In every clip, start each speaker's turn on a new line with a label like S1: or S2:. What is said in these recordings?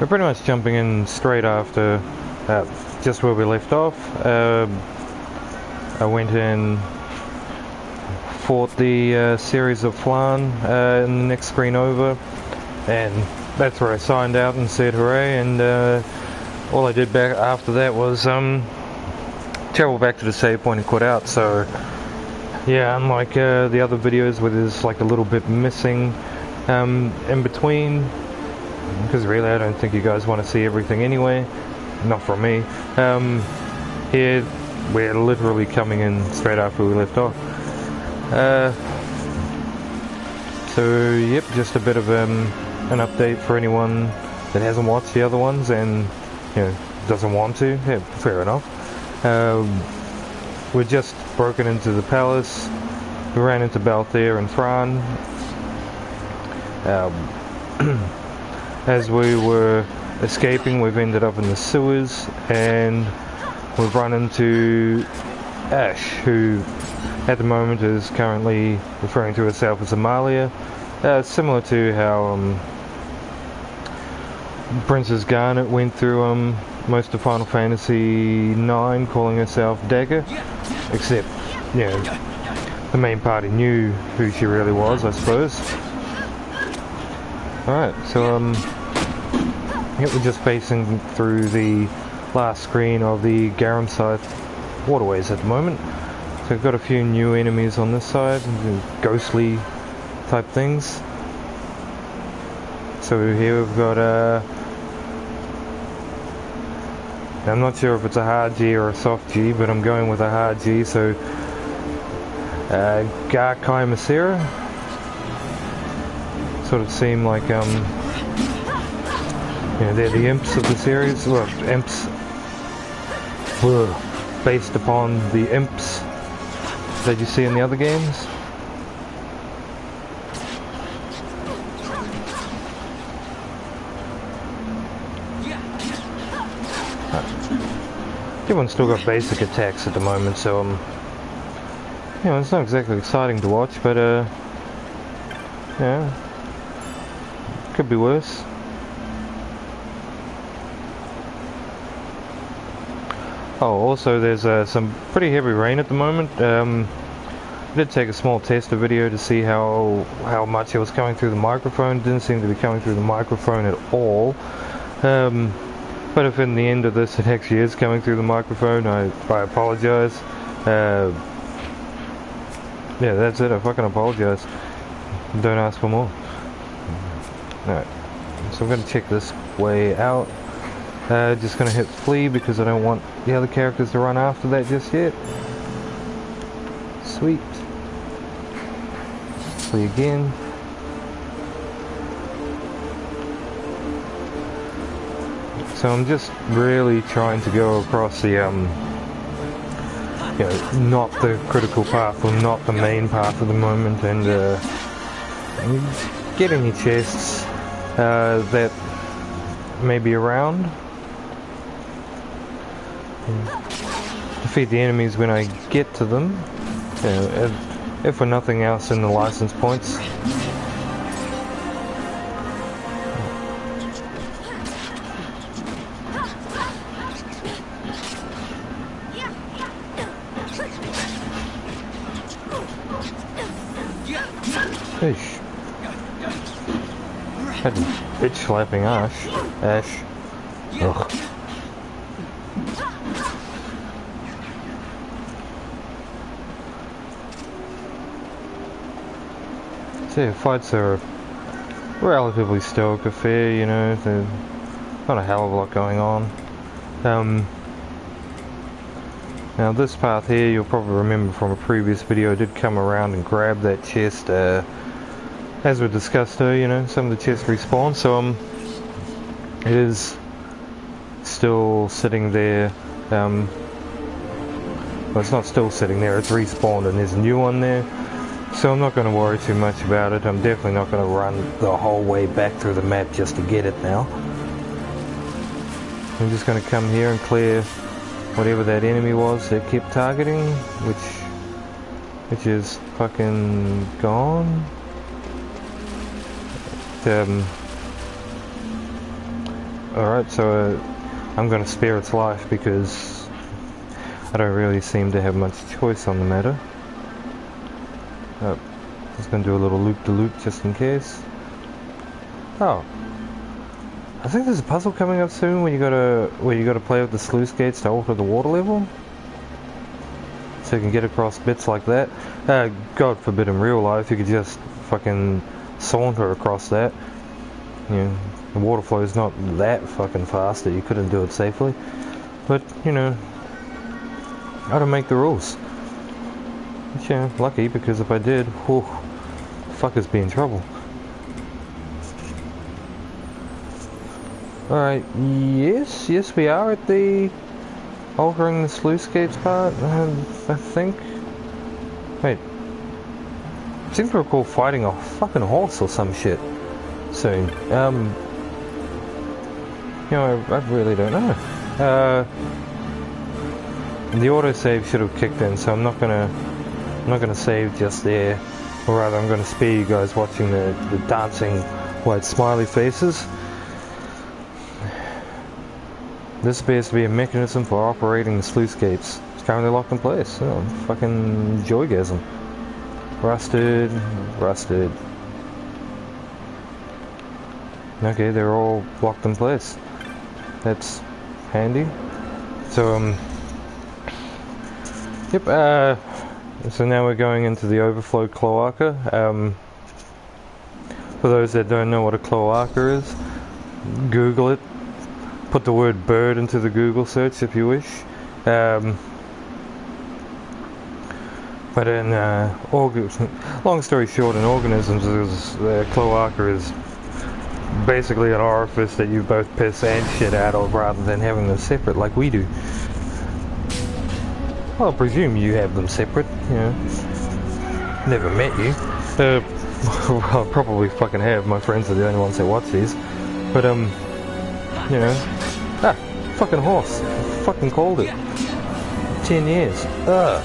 S1: We're pretty much jumping in straight after just where we left off. I went and fought the series of Flan in the next screen over, and that's where I signed out and said hooray, and all I did back after that was travel back to the save point and quit out. So yeah, unlike the other videos where there's like a little bit missing in between, because really I don't think you guys want to see everything anyway, not from me. Here we're literally coming in straight after we left off. So yep, just a bit of an update for anyone that hasn't watched the other ones and doesn't want to. Yeah, fair enough. We're just broken into the palace. We ran into Balthier and Fran. As we were escaping, we've ended up in the sewers, and we've run into Ash, who at the moment is currently referring to herself as Amalia, similar to how Princess Garnet went through most of Final Fantasy IX, calling herself Dagger, except the main party knew who she really was, I suppose. Alright, so we're just facing through the last screen of the Garamside waterways at the moment. So we've got a few new enemies on this side, ghostly type things. So here we've got I'm not sure if it's a hard G or a soft G, but I'm going with a hard G, so Garkai Masera sort of seem like they're the imps of the series. Well, imps based upon the imps that you see in the other games. Everyone's still got basic attacks at the moment, so it's not exactly exciting to watch, but could be worse. Oh, also there's some pretty heavy rain at the moment. I did take a small tester video to see how much it was coming through the microphone. It didn't seem to be coming through the microphone at all. But if in the end of this it actually is coming through the microphone, I apologize. Yeah, that's it. I fucking apologize. Don't ask for more. Alright, so I'm going to check this way out. Just going to hit flee because I don't want the other characters to run after that just yet. Sweet. Flee again. So I'm just really trying to go across the not the critical path or not the main path at the moment, and get any chests that may be around. Defeat the enemies when I get to them, if for nothing else in the license points. Ish. Had bitch slapping Ash. Ugh. So fights are relatively stoic affair, there's not a hell of a lot going on. Now this path here, you'll probably remember from a previous video, I did come around and grab that chest, as we discussed some of the chests respawn, so it is still sitting there. Well, it's not still sitting there, it's respawned and there's a new one there. So I'm not going to worry too much about it. I'm definitely not going to run the whole way back through the map just to get it now. I'm just going to come here and clear whatever that enemy was that kept targeting, which is fucking gone. Alright, so I'm going to spare its life because I don't really seem to have much choice on the matter. Just going to do a little loop-de-loop just in case. Oh. I think there's a puzzle coming up soon where you gotta play with the sluice gates to alter the water level. So you can get across bits like that. God forbid in real life you could just fucking saunter across that. You know, the water flow is not that fucking fast that you couldn't do it safely. But, you know, I don't make the rules. But yeah, lucky, because if I did, whew, fuckers be in trouble. Alright, yes we are at the altering the sluice gates part, I think. Wait. I seem to recall fighting a fucking horse or some shit soon. You know, I really don't know. The autosave should have kicked in, so I'm not gonna save just there. Or rather, I'm gonna spare you guys watching the dancing white smiley faces. This appears to be a mechanism for operating the sluice gates. It's currently locked in place. Oh, fucking joygasm. Rusted. Okay, they're all locked in place. That's handy. So, yep, so now we're going into the overflow cloaca. For those that don't know what a cloaca is, Google it. Put the word bird into the Google search if you wish. But in long story short, in organisms, cloaca is basically an orifice that you both piss and shit out of, rather than having them separate like we do. Well, I presume you have them separate. You know, never met you. Well, I probably fucking have. My friends are the only ones that watch these. But you know. Ah, fucking horse. Fucking called it. 10 years. Ugh.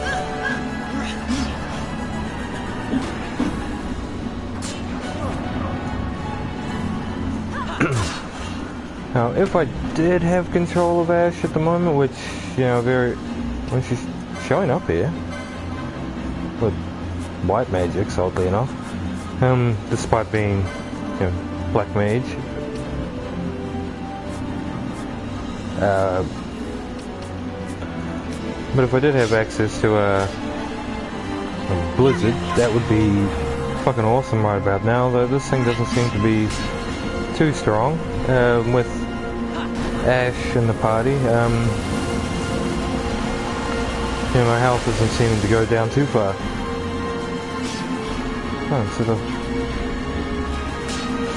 S1: Now, if I did have control of Ash at the moment, which, you know, when she's showing up here, with white magics, oddly enough, despite being, you know, black mage, but if I did have access to a blizzard, that would be fucking awesome right about now, though this thing doesn't seem to be too strong, with Ash in the party. You know, my health isn't seeming to go down too far. Oh, sort of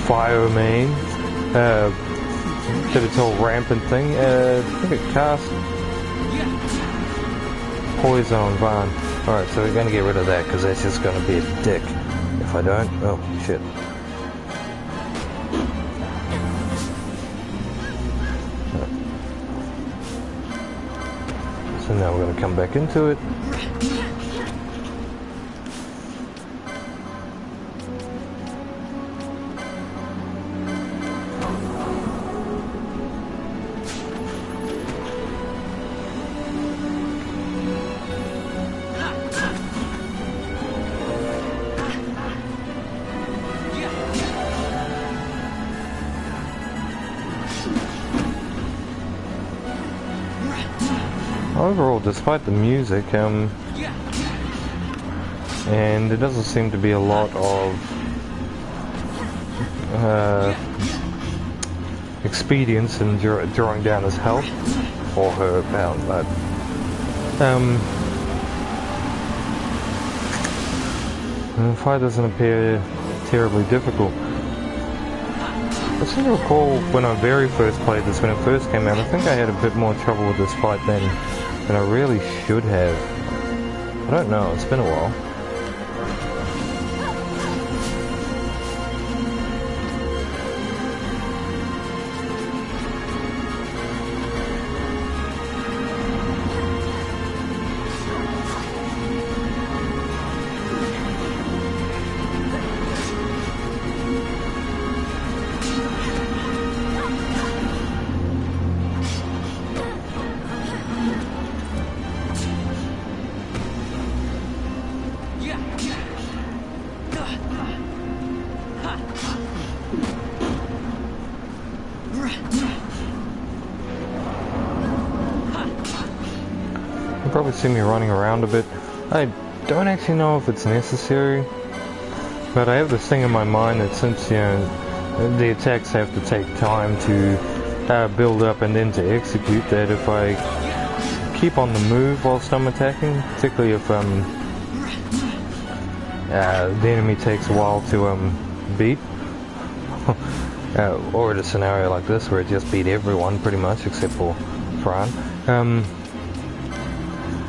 S1: fire main. Did its whole rampant thing. I think it cast poison on Van. Alright, so we're gonna get rid of that because that's just gonna be a dick. If I don't, oh shit. So now we're gonna come back into it. Overall, despite the music, and there doesn't seem to be a lot of expedience in drawing down his health, or her health, but the fight doesn't appear terribly difficult. I seem to recall when I very first played this, when it first came out, I think I had a bit more trouble with this fight than I really should have. I don't know, it's been a while. You'll probably see me running around a bit. I don't actually know if it's necessary, but I have this thing in my mind that since, you know, the attacks have to take time to build up and then to execute, that if I keep on the move whilst I'm attacking, particularly if the enemy takes a while to beat, or in a scenario like this where it just beat everyone pretty much except for Fran.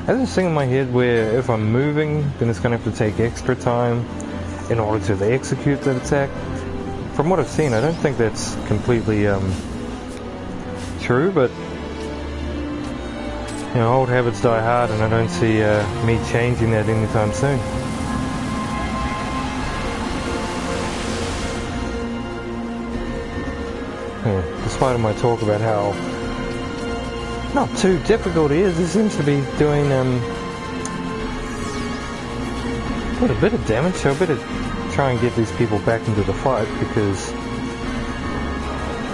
S1: I have this thing in my head where if I'm moving, then it's going to have to take extra time in order to execute that attack. From what I've seen, I don't think that's completely true, but you know, old habits die hard, and I don't see me changing that anytime soon. Yeah, despite my talk about how not too difficult it is, it seems to be doing quite a bit of damage, so I better try and get these people back into the fight, because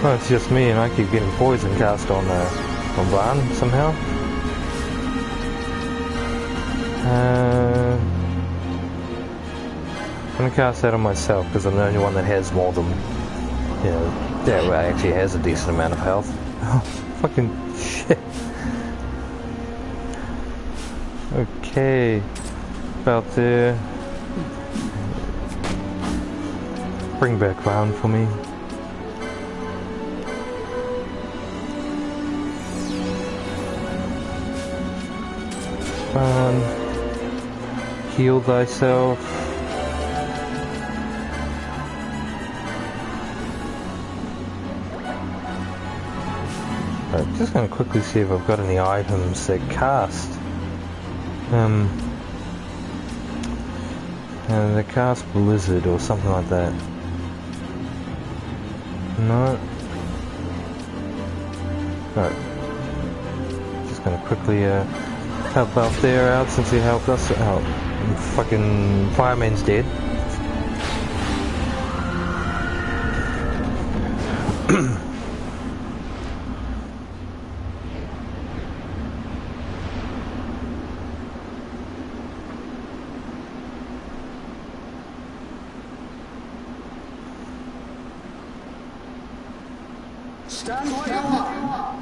S1: well, it's just me and I keep getting poison cast on Barn somehow. I'm gonna cast that on myself because I'm the only one that has more than, you know, that actually has a decent amount of health. Oh, fucking shit. Okay, about there. Bring back round for me. Heal thyself. I'm just going to quickly see if I've got any items that cast. They cast Blizzard or something like that. No. Right. Just going to quickly help out there out since he helped us out. Fucking fireman's dead.
S2: Stand where you are.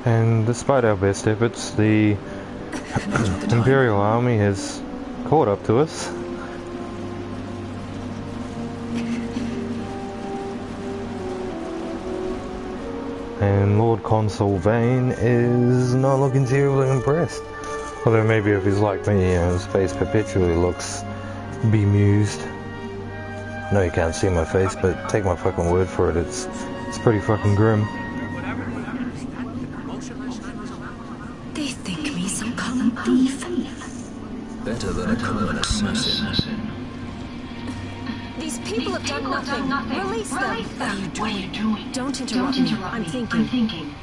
S1: And despite our best efforts, the Imperial army has caught up to us. And Lord Consul Vane is not looking terribly impressed. Although maybe if he's like me, you know, his face perpetually looks bemused. I know you can't see my face, but take my fucking word for it, it's pretty fucking grim.
S3: They think me some common thief.
S2: Better than a common assassin.
S3: These people have done nothing. Release them. What are you doing? Don't interrupt me. I'm thinking.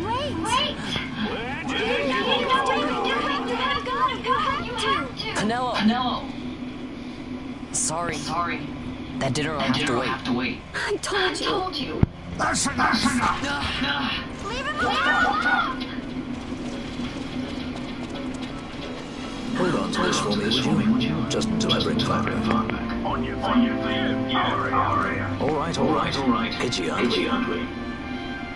S3: Wait!
S4: Canelo! Sorry. That dinner will have to wait.
S3: I told you.
S2: That's enough!
S3: Leave him alone!
S2: Hold on to this for me, would you? Just until I bring Flan back. On your All right. Itchy, aren't we?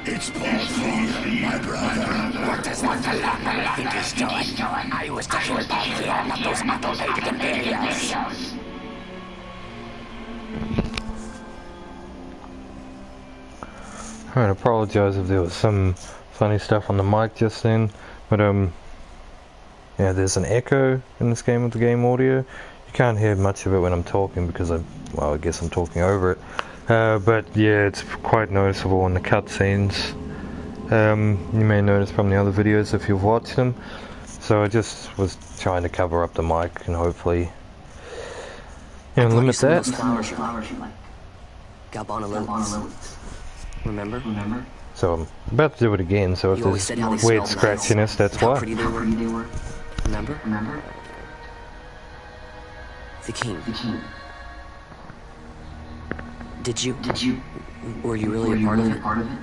S2: It's Paul, my brother.
S5: What is that the London think he's doing? I was to kill Paul, not those mutilated imperials.
S1: I apologize if there was some funny stuff on the mic just then, but yeah, there's an echo in this game with the game audio. You can't hear much of it when I'm talking because I guess I'm talking over it. But yeah, it's quite noticeable in the cutscenes. You may notice from the other videos if you've watched them. So I just was trying to cover up the mic and hopefully, you know, limit that.
S4: Flowers you like. Got on a little. Remember?
S1: So I'm about to do it again, so if
S4: You always
S1: there's
S4: said how they
S1: weird
S4: smelled nice.
S1: scratchiness, that's
S4: How
S1: why.
S4: pretty they were. Remember? The king. Did you? Were you really a part of it?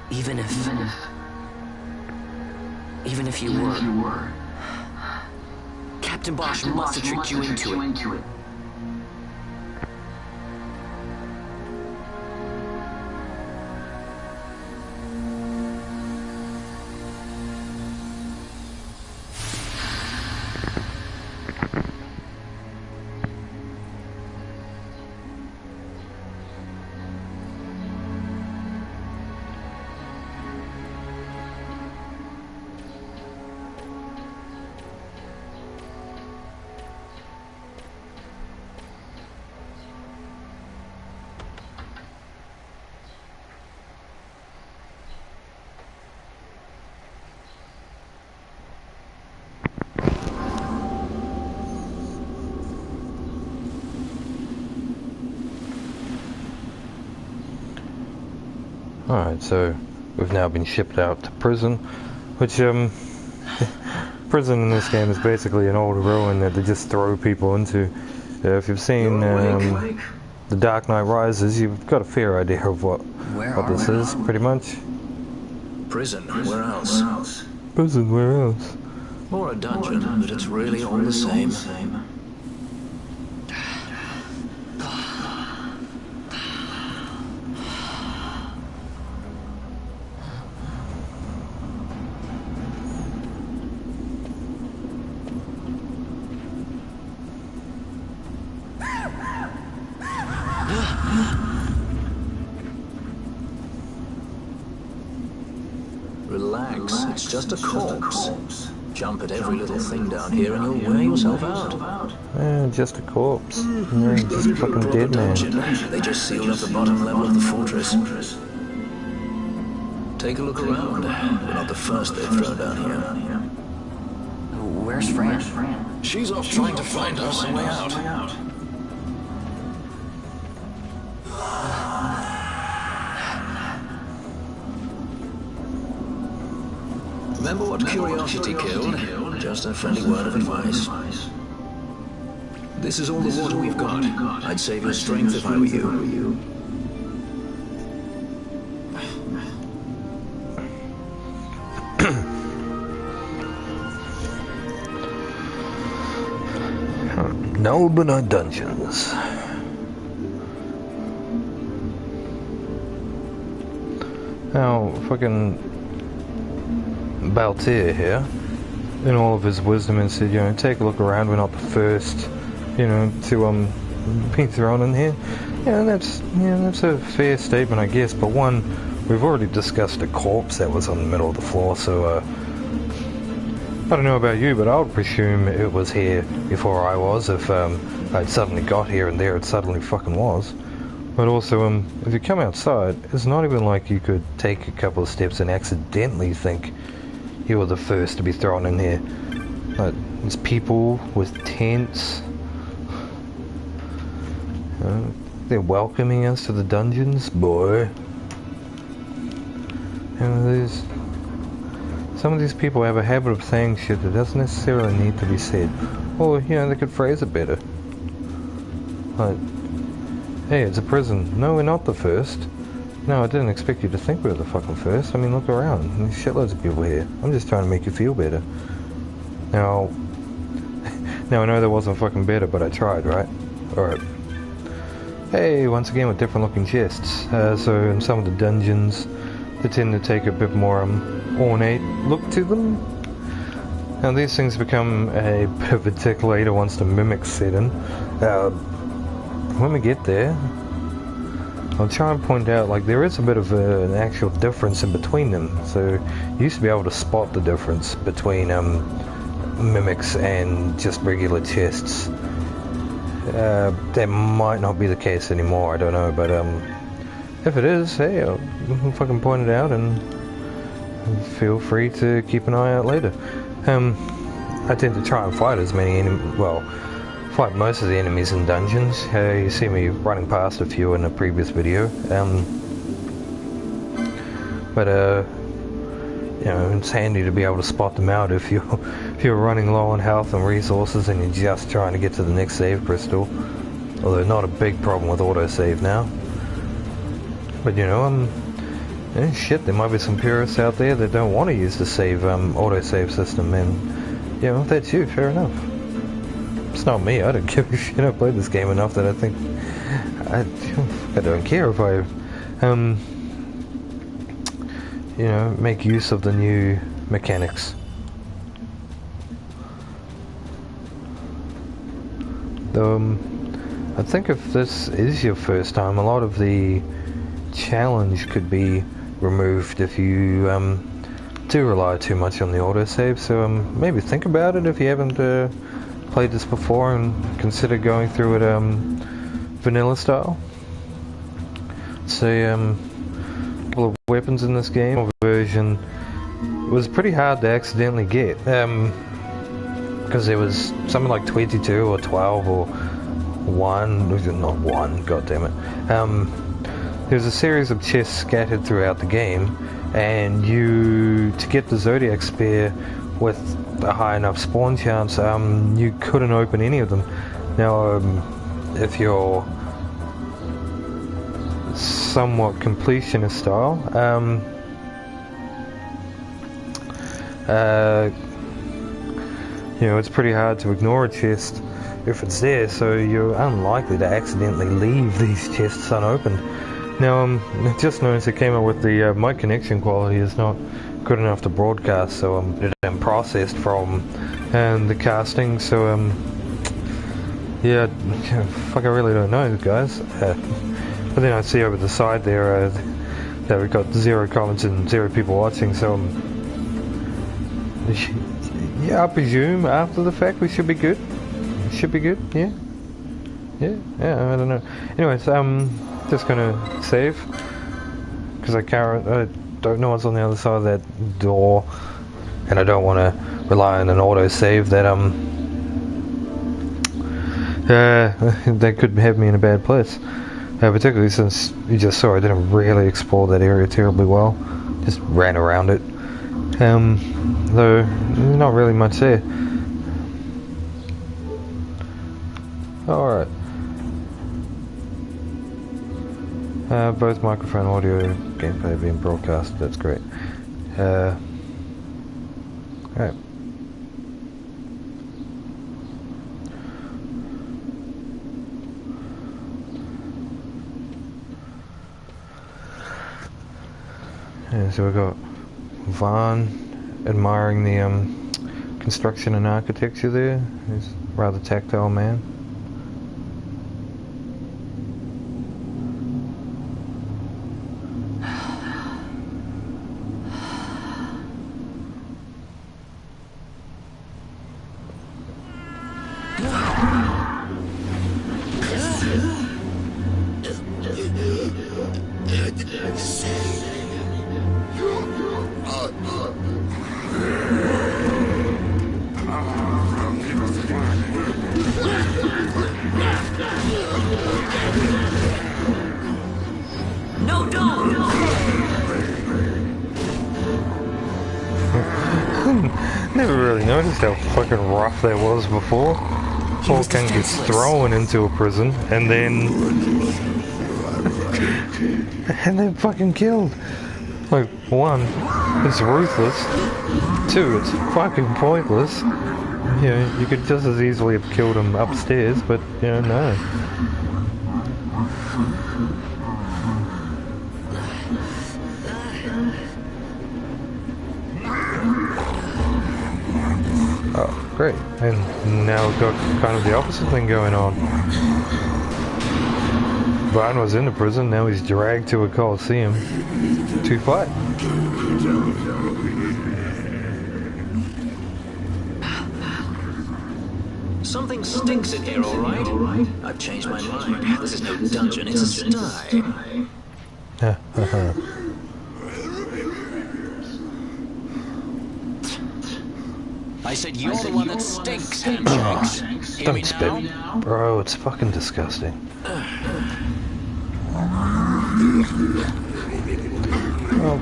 S4: Even if you were. Captain Bosch must have tricked you into it.
S1: Alright, so we've now been shipped out to prison, which, prison in this game is basically an old ruin that they just throw people into. If you've seen The Dark Knight Rises, you've got a fair idea of what this is, pretty much.
S2: Prison, where else?
S1: Prison, where else?
S2: Or a dungeon, but it's really all the same. Relax, it's just a corpse. Jump at every little thing down here and you'll wear yourself out.
S1: Just a corpse. Just a fucking dead man.
S2: They just sealed up the bottom level of the fortress. Take a look around. We're not the first they've thrown down here.
S4: Where's Fran?
S2: She's off trying to find us a way out. Remember what curiosity killed? Just a friendly word of advice. This is all the water we've got. I'd save your strength if I were you.
S1: No, but not dungeons. Now, fucking Baltier here, in all of his wisdom, and said, take a look around. We're not the first, to be thrown in here. Yeah, that's a fair statement, I guess. But one, we've already discussed a corpse that was on the middle of the floor, so I don't know about you, but I would presume it was here before I was. If I'd suddenly got here and there it suddenly fucking was. But also, if you come outside, it's not even like you could take a couple of steps and accidentally think you were the first to be thrown in here. There's people with tents. They're welcoming us to the dungeons, boy. Some of these people have a habit of saying shit that doesn't necessarily need to be said. Or, they could phrase it better. Hey, it's a prison. No, we're not the first. No, I didn't expect you to think we were the fucking first. I mean, look around. There's shitloads of people here. I'm just trying to make you feel better. Now, I know that wasn't fucking better, but I tried, right? Alright. Hey, once again with different looking chests. So in some of the dungeons, they tend to take a bit more ornate look to them. Now these things become a bit of a tick later once the mimics set in. When we get there, I'll try and point out, there is a bit of an actual difference in between them. So you used to be able to spot the difference between mimics and just regular chests. That might not be the case anymore, I don't know, but if it is, hey, I'll fucking point it out and feel free to keep an eye out later. I tend to try and fight as many fight most of the enemies in dungeons. You see me running past a few in a previous video. But you know, it's handy to be able to spot them out if you're running low on health and resources and you're just trying to get to the next save crystal. Although not a big problem with autosave now. But you know, shit, there might be some purists out there that don't want to use the autosave system, and you know, if that's you, fair enough. It's not me. I don't give a shit. I played this game enough that I think I don't care if I you know, make use of the new mechanics. Though I think if this is your first time, a lot of the challenge could be removed if you do rely too much on the autosave. So maybe think about it if you haven't played this before, and consider going through it vanilla style. So all the weapons in this game version was pretty hard to accidentally get, because there was something like 22 or 12 or 1, not 1, god damn it. There's a series of chests scattered throughout the game, and to get the Zodiac Spear with a high enough spawn chance, you couldn't open any of them. Now, if you're somewhat completionist style, you know, it's pretty hard to ignore a chest if it's there, so you're unlikely to accidentally leave these chests unopened. Now, I just noticed it came up with the mic connection quality is not good enough to broadcast, so it been processed from the casting, so yeah, fuck, I really don't know, guys. But then I see over the side there that we've got 0 comments and 0 people watching, so yeah, I presume after the fact we should be good. Should be good, yeah, I don't know. Anyways, just gonna save because I don't know what's on the other side of that door, and I don't want to rely on an auto save that that could have me in a bad place. Particularly since you just saw I didn't really explore that area terribly well, just ran around it. Though not really much there. Alright. Both microphone audio gameplay being broadcast, that's great. Alright. Yeah, so we've got Vaughn admiring the construction and architecture there. He's a rather tactile man. Never really noticed how fucking rough that was before. Hawking gets thrown into a prison and then fucking killed. Like, 1, it's ruthless. 2, it's fucking pointless. You know, you could just as easily have killed him upstairs, but you know, no. Oh, great. And now we've got kind of the opposite thing going on. Vaughn was in the prison, now he's dragged to a coliseum to fight.
S2: Something stinks in here, alright? I've changed my mind. This is no dungeon, it's a sty. I said you're the one that stinks, handshakes. Hear me
S1: Don't spit.
S2: now?
S1: Bro, it's fucking disgusting. Well,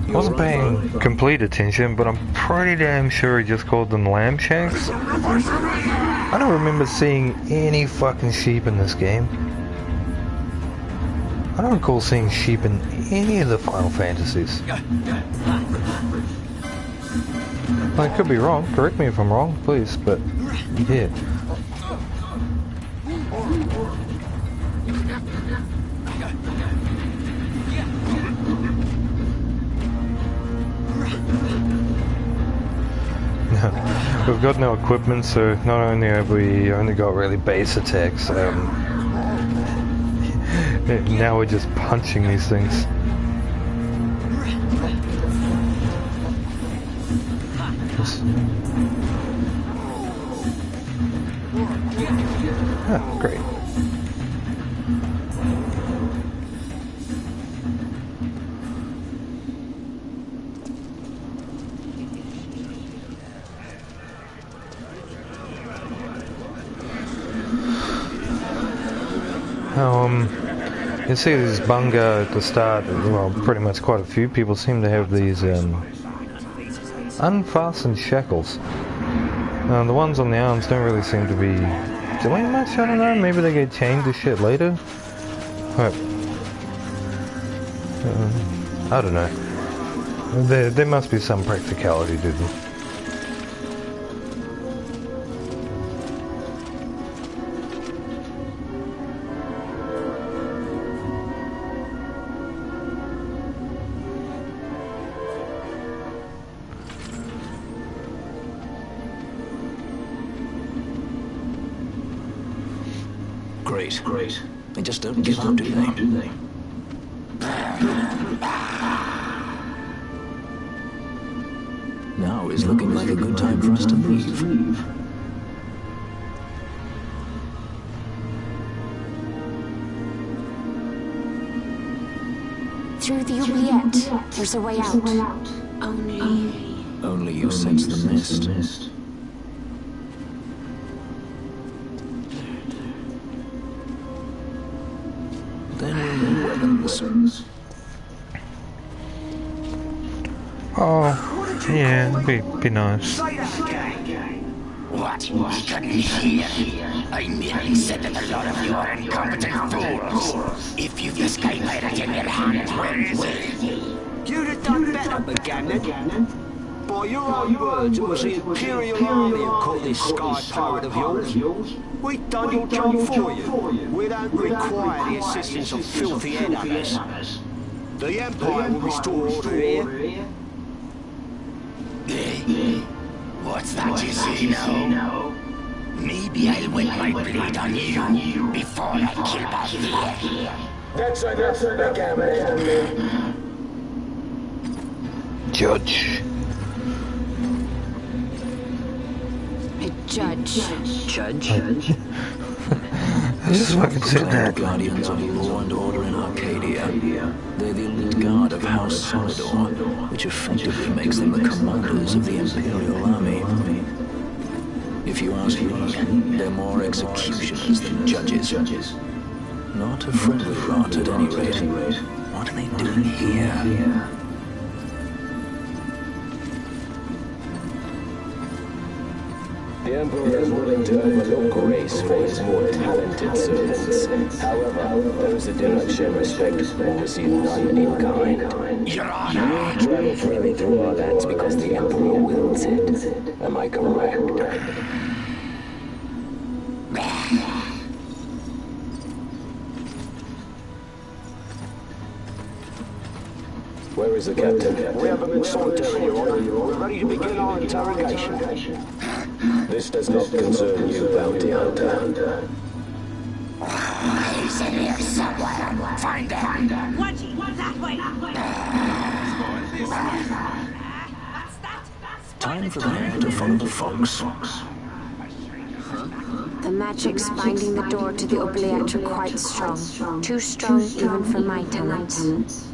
S1: I wasn't paying complete attention, but I'm pretty damn sure he just called them lamb shanks. I don't remember seeing any fucking sheep in this game. I don't recall seeing sheep in any of the Final Fantasies. I could be wrong, correct me if I'm wrong, please, but yeah. We've got no equipment, so not only have we only got really base attacks, now we're just punching these things. Ah, great. You see this bunga at the start, well, pretty much quite a few people seem to have these unfastened shackles. The ones on the arms don't really seem to be doing much, I don't know, maybe they get chained to shit later? But, I don't know. There must be some practicality to them.
S2: Great. They just don't give up, do they? Now is looking like a good time for us to leave.
S3: Through the oubliette, there's a way out.
S2: Only you sense the mist. Then weapons.
S1: Oh, yeah, it'd be nice.
S5: What? He couldn't hear. I merely said that a lot of you are incompetent fools. If you've the sky pirate in your hand, where is he?
S6: You'd have done better, Buchanan. By your own words, it was the Imperial Army who caught this sky pirate of yours. We've done your job for you. We don't require the assistance of filthy headhunters. The Empire will restore order here.
S5: What's that you say now? Maybe I'll wet my blade on you before I kill back here.
S6: That's enough, Buchanan.
S1: Judge.
S3: Judge.
S1: I just fucking said that.
S2: Guardians of law and order in Arcadia. They're the elite guard of House Solidor, which effectively makes them the commanders of the Imperial Army. If you ask me, they're more executioners than judges. Not a friendly lot at any rate. What are they doing here?
S7: The Emperor is willing to overlook grace for his more talented servants. However, those that do not show respect will receive none in kind.
S5: Your Honor!
S7: You travel freely through our lands because the Emperor wills it. Am I correct? Where is the captain?
S6: We have him in solitary, Your Honor. We're ready to begin our interrogation.
S7: This does not concern you, bounty hunter.
S5: He's in here somewhere. Find him.
S3: That way.
S2: Time for the hare to follow the fox.
S3: The magics binding the door to the oubliette are quite strong. Too strong even for my talents.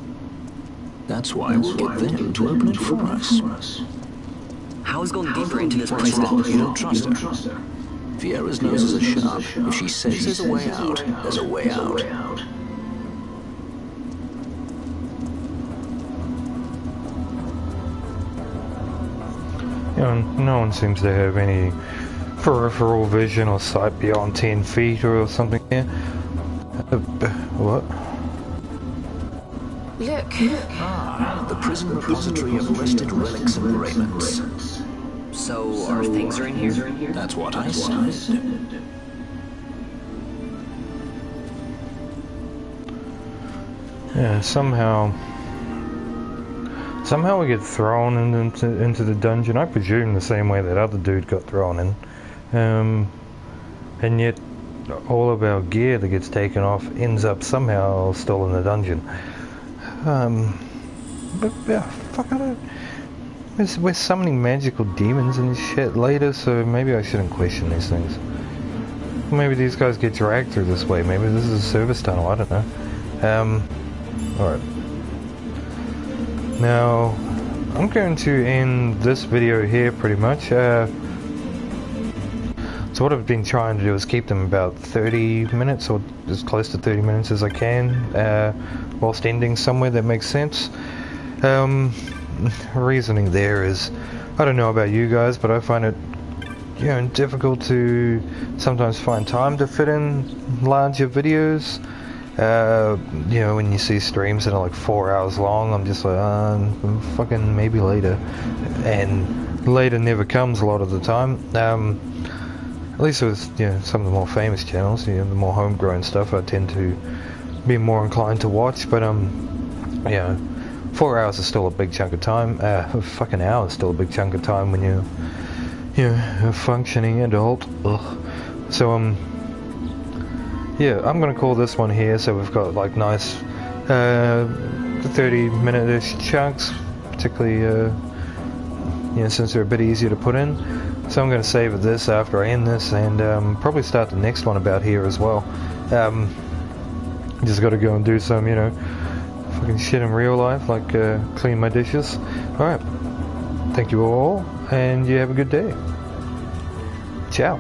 S2: That's why we'll get them to open it for us.
S4: How is going deeper into this place that
S2: You don't trust her. Fiera's noses are sharp. If she says there's a way out, there's a way out.
S1: You know, no one seems to have any peripheral vision or sight beyond 10 feet or something here. What?
S3: Look.
S2: The prison repository of rested relics and remnants.
S4: So, our things are in here?
S2: That's what I said.
S1: Yeah, somehow we get thrown into the dungeon. I presume the same way that other dude got thrown in. And yet all of our gear that gets taken off ends up somehow still in the dungeon. But yeah, fuck, I don't... We're summoning magical demons and shit later, so maybe I shouldn't question these things. Maybe these guys get dragged through this way. Maybe this is a service tunnel, I don't know. Alright. Now, I'm going to end this video here pretty much. So what I've been trying to do is keep them about 30 minutes, or as close to 30 minutes as I can, whilst ending somewhere that makes sense. Reasoning there is, I don't know about you guys, but I find it, you know, difficult to sometimes find time to fit in larger videos. You know, when you see streams that are like 4 hours long, I'm just like, fucking maybe later, and later never comes a lot of the time. At least with, you know, some of the more famous channels, you know, the more homegrown stuff, I tend to be more inclined to watch. But you know, 4 hours is still a big chunk of time. A fucking hour is still a big chunk of time when you're, you know, a functioning adult. Ugh. So yeah, I'm gonna call this one here. So we've got like nice 30-minute-ish chunks, particularly you know, since they're a bit easier to put in. So I'm gonna save this after I end this, and probably start the next one about here as well. Just gotta go and do some, you know, fucking shit in real life, like clean my dishes. Alright, thank you all, and you have a good day. Ciao.